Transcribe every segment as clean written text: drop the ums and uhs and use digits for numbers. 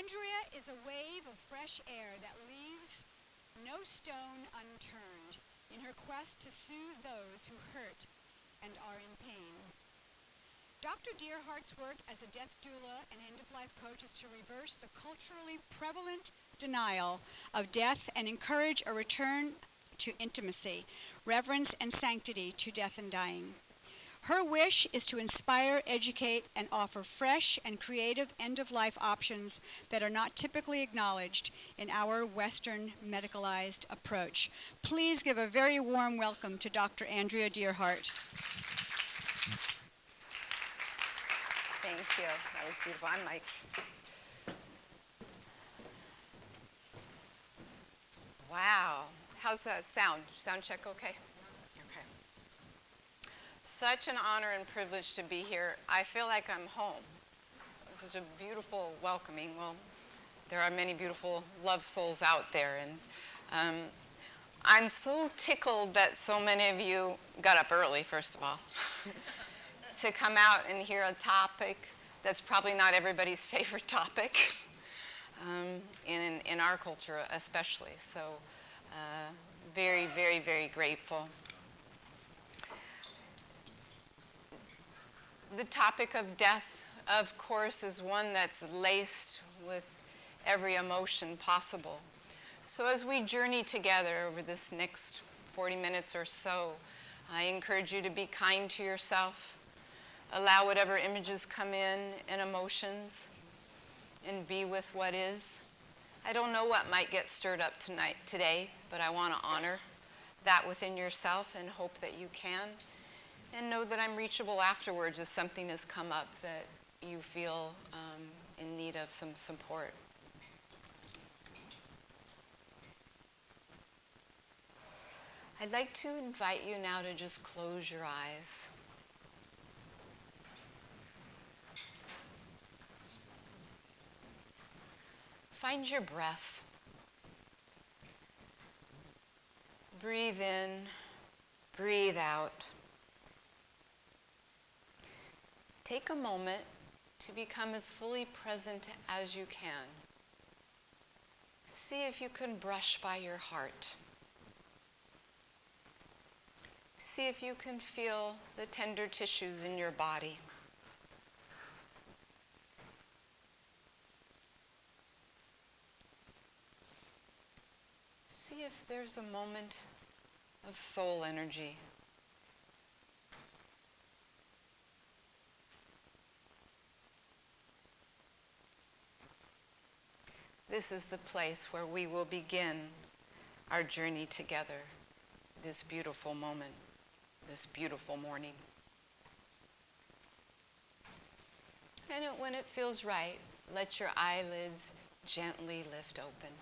Andrea is a wave of fresh air that leaves no stone unturned in her quest to soothe those who hurt and are in pain. Dr. Dearhart's work as a death doula and end-of-life coach is to reverse the culturally prevalent denial of death and encourage a return to intimacy, reverence, and sanctity to death and dying. Her wish is to inspire, educate, and offer fresh and creative end-of-life options that are not typically acknowledged in our Western medicalized approach. Please give a very warm welcome to Dr. Andrea Dearhart. Thank you. That was beautiful. I'm mic'd. Wow. How's that sound? Sound check okay? Okay. Such an honor and privilege to be here. I feel like I'm home. Such a beautiful welcoming. Well, there are many beautiful love souls out there. And I'm so tickled that so many of you got up early, first of all, to come out and hear a topic that's probably not everybody's favorite topic, in our culture especially. So very, very, very grateful. The topic of death, of course, is one that's laced with every emotion possible. So as we journey together over this next 40 minutes or so, I encourage you to be kind to yourself. Allow whatever images come in and emotions, and be with what is. I don't know what might get stirred up today, but I want to honor that within yourself and hope that you can. And know that I'm reachable afterwards if something has come up that you feel in need of some support. I'd like to invite you now to just close your eyes. Find your breath. Breathe in, breathe out. Take a moment to become as fully present as you can. See if you can brush by your heart. See if you can feel the tender tissues in your body. See if there's a moment of soul energy. This is the place where we will begin our journey together, this beautiful moment, this beautiful morning. And when it feels right, let your eyelids gently lift open.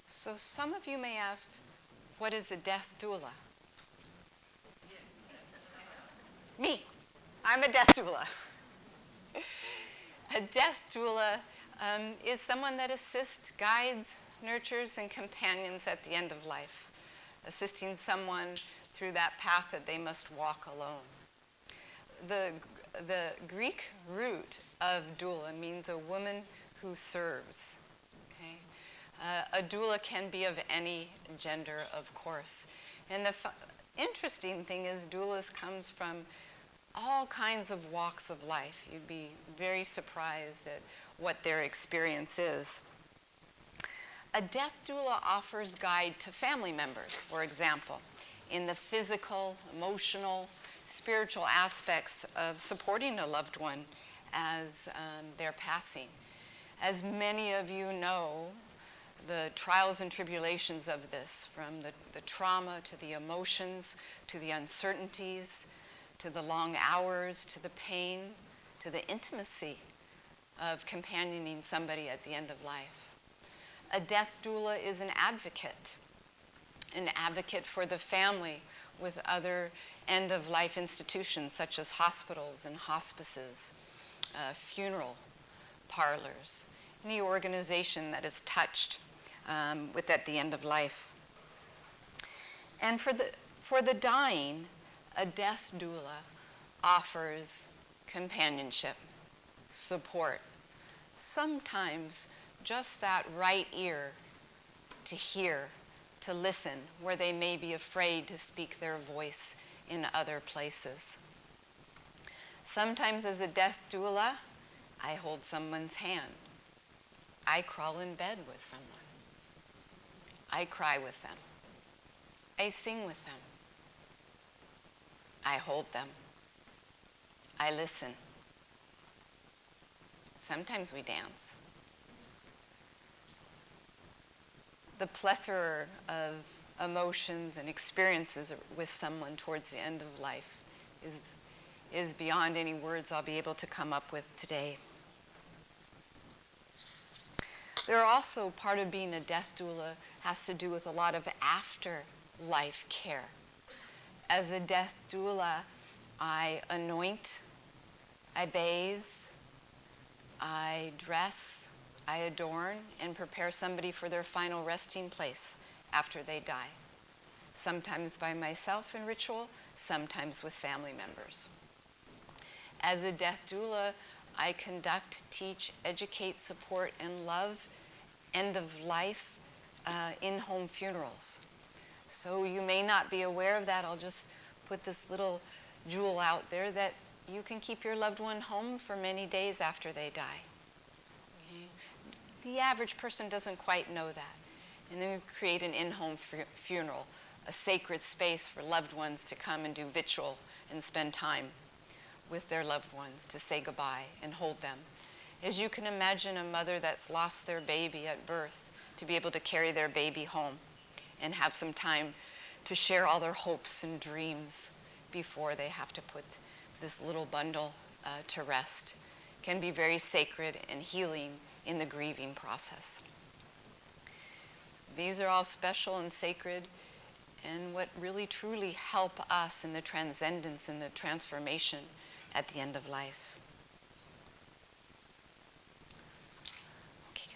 So some of you may ask, what is a death doula? Me. I'm a death doula. A death doula is someone that assists, guides, nurtures, and companions at the end of life, assisting someone through that path that they must walk alone. The Greek root of doula means a woman who serves. Okay? A doula can be of any gender, of course. And the interesting thing is doulas comes from all kinds of walks of life. You'd be very surprised at what their experience is. A death doula offers guide to family members, for example, in the physical, emotional, spiritual aspects of supporting a loved one as they're passing. As many of you know, the trials and tribulations of this, from the trauma to the emotions, to the uncertainties, to the long hours, to the pain, to the intimacy of companioning somebody at the end of life. A death doula is an advocate for the family with other end-of-life institutions such as hospitals and hospices, funeral parlors, any organization that is touched with at the end of life. And for For the dying, a death doula offers companionship, support, sometimes just that right ear to hear, to listen, where they may be afraid to speak their voice in other places. Sometimes as a death doula, I hold someone's hand. I crawl in bed with someone. I cry with them. I sing with them. I hold them. I listen. Sometimes we dance. The plethora of emotions and experiences with someone towards the end of life is beyond any words I'll be able to come up with today. There are also, part of being a death doula has to do with a lot of afterlife care. As a death doula, I anoint, I bathe, I dress, I adorn, and prepare somebody for their final resting place after they die. Sometimes by myself in ritual, sometimes with family members. As a death doula, I conduct, teach, educate, support, and love end-of-life in-home funerals. So you may not be aware of that. I'll just put this little jewel out there that you can keep your loved one home for many days after they die. Okay? The average person doesn't quite know that. And then we create an in-home funeral, a sacred space for loved ones to come and do vigil and spend time with their loved ones, to say goodbye and hold them. As you can imagine, a mother that's lost their baby at birth, to be able to carry their baby home and have some time to share all their hopes and dreams before they have to put this little bundle to rest, can be very sacred and healing in the grieving process. These are all special and sacred, and what really truly help us in the transcendence and the transformation at the end of life. Okay.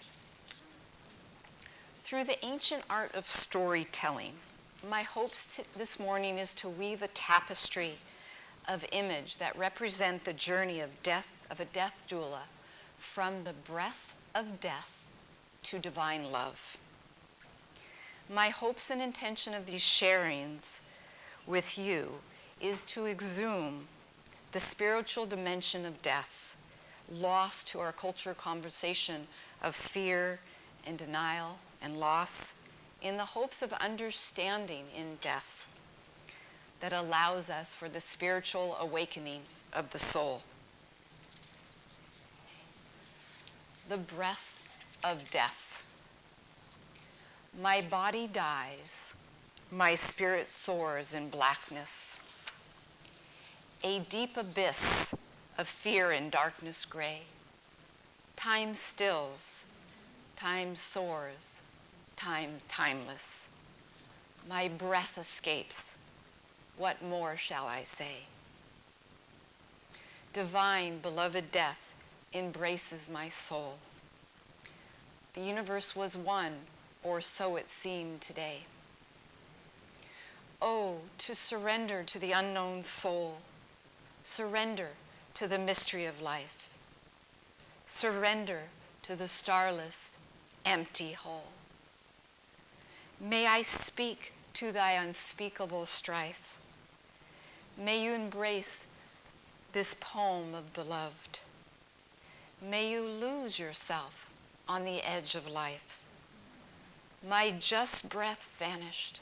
Through the ancient art of storytelling, my hopes this morning is to weave a tapestry of image that represent the journey of a death doula, from the breath of death to divine love. My hopes and intention of these sharings with you is to exhume the spiritual dimension of death, lost to our culture conversation of fear and denial and loss, in the hopes of understanding in death that allows us for the spiritual awakening of the soul. The breath of death. My body dies, my spirit soars in blackness. A deep abyss of fear and darkness gray. Time stills, time soars, time timeless. My breath escapes. What more shall I say? Divine, beloved death embraces my soul. The universe was one, or so it seemed today. Oh, to surrender to the unknown soul. Surrender to the mystery of life. Surrender to the starless, empty whole. May I speak to thy unspeakable strife. May you embrace this poem of beloved. May you lose yourself on the edge of life. My just breath vanished,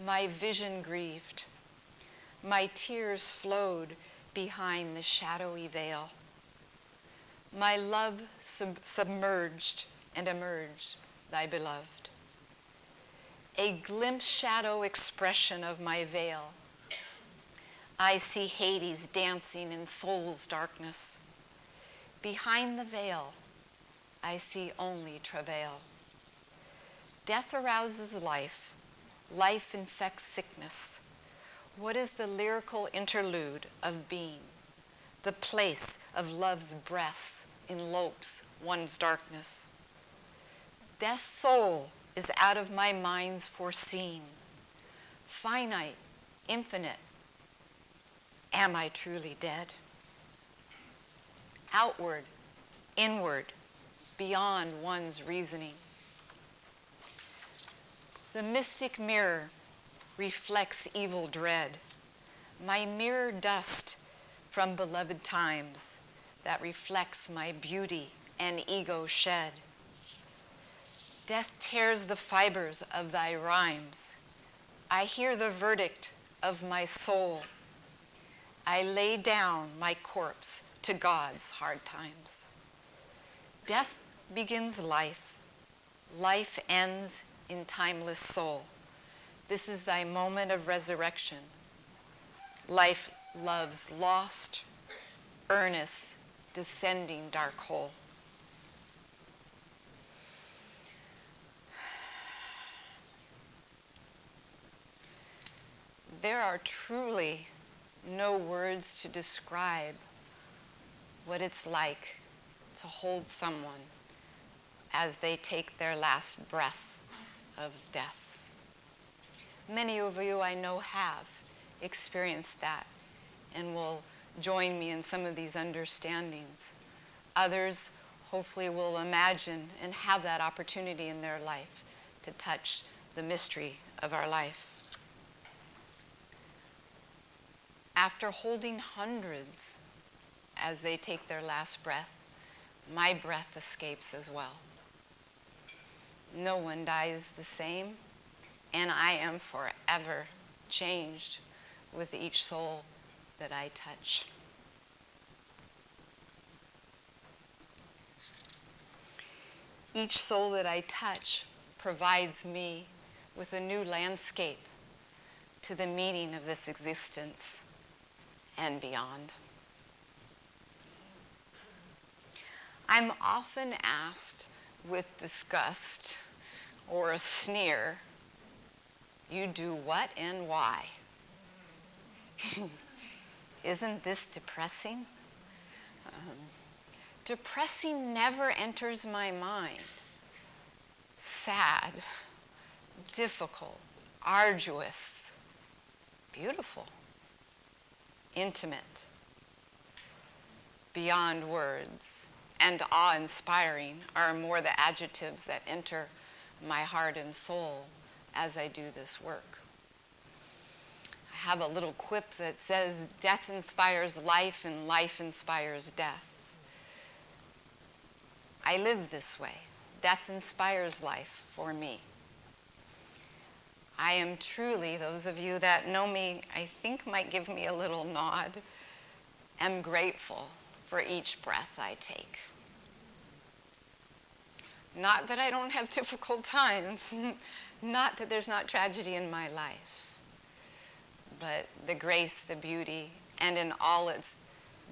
my vision grieved, my tears flowed behind the shadowy veil. My love submerged and emerged, thy beloved. A glimpse shadow expression of my veil. I see Hades dancing in soul's darkness. Behind the veil, I see only travail. Death arouses life. Life infects sickness. What is the lyrical interlude of being? The place of love's breath enlopes one's darkness. Death's soul is out of my mind's foreseen. finite, infinite. Am I truly dead? Outward, inward, beyond one's reasoning. The mystic mirror reflects evil dread, my mirror dust from beloved times that reflects my beauty and ego shed. Death tears the fibers of thy rhymes. I hear the verdict of my soul. I lay down my corpse to God's hard times. Death begins life. Life ends in timeless soul. This is thy moment of resurrection. Life loves lost, earnest, descending dark hole. There are truly no words to describe what it's like to hold someone as they take their last breath of death. Many of you I know have experienced that and will join me in some of these understandings. Others hopefully will imagine and have that opportunity in their life to touch the mystery of our life. After holding hundreds as they take their last breath, my breath escapes as well. No one dies the same, and I am forever changed with each soul that I touch. Each soul that I touch provides me with a new landscape to the meaning of this existence and beyond. I'm often asked with disgust or a sneer, you do what and why? Isn't this depressing? Depressing never enters my mind. Sad, difficult, arduous, beautiful, intimate, beyond words, and awe-inspiring are more the adjectives that enter my heart and soul as I do this work. I have a little quip that says, death inspires life and life inspires death. I live this way. Death inspires life for me. I am truly, those of you that know me, I think might give me a little nod, am grateful for each breath I take. Not that I don't have difficult times, not that there's not tragedy in my life, but the grace, the beauty, and in all its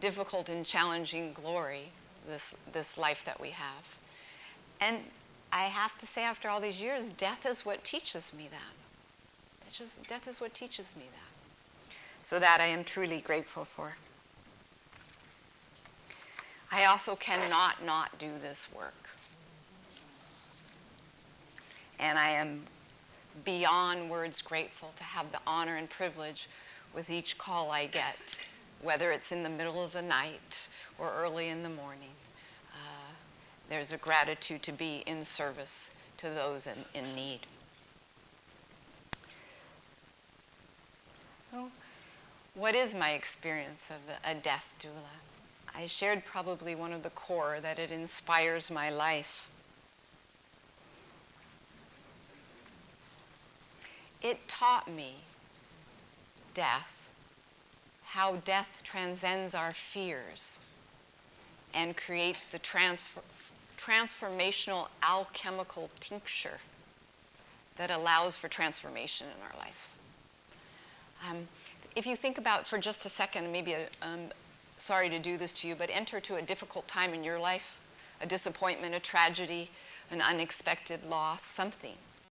difficult and challenging glory, this life that we have. And I have to say, after all these years, death is what teaches me that. Death is what teaches me that. So that I am truly grateful for. I also cannot not do this work. And I am beyond words grateful to have the honor and privilege with each call I get, whether it's in the middle of the night or early in the morning. There's a gratitude to be in service to those in need. So, what is my experience of a death doula? I shared probably one of the core, that it inspires my life. It taught me death, how death transcends our fears and creates the transformational alchemical tincture that allows for transformation in our life. If you think about for just a second, maybe sorry to do this to you, but enter to a difficult time in your life, a disappointment, a tragedy, an unexpected loss, something.